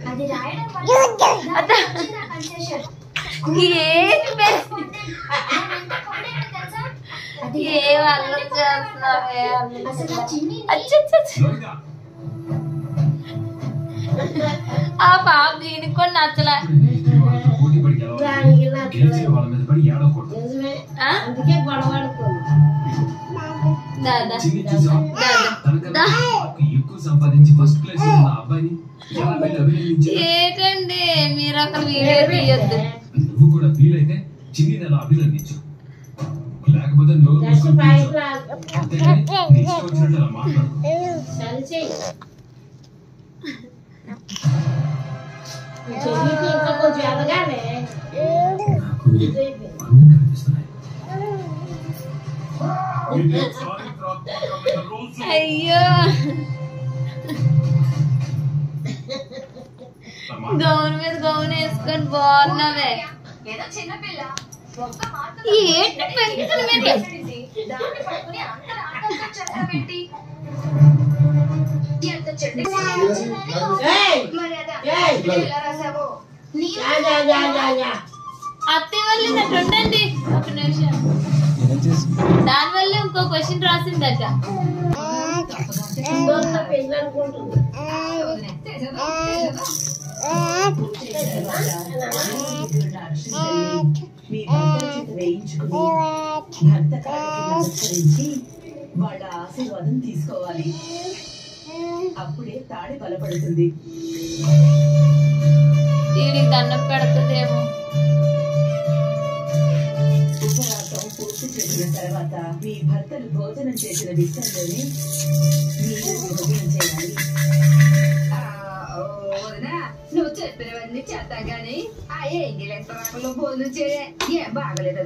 అది రాయడం ఆ పాప దీనికి కూడా నచ్చలే. ఏంటండి మీరు అక్కడ వీడియో తీయొద్దు. నువ్వు కూడా ఫీల్ అయితే చిన్ని నెల అభినందించు, లేకపోతే అయ్యో గౌన్ మీద గౌన్ వేసుకొని బాగున్నావే. ఏంటి పెంచుకుని అత్తే వల్ల ఉండండి ఒక నిమిషం. దానివల్ల ఇంకో క్వశ్చన్ రాసిందట. వాళ్ళ ఆశీర్వాదం తీసుకోవాలి, అప్పుడే తాడి బలపడుతుంది. వీడికి దండం పెడుతుందేమో. ఉపవాసం పూర్తి చేసిన తర్వాత మీ భర్తలు భోజనం చేసిన విషయంలోనే మీరు భోజనం చేయాలి. నువ్వు చెప్పినవన్నీ చేస్తా గానీ ఆ ఎంగిలి భోజనం చేయ ఏం బాగలేదు.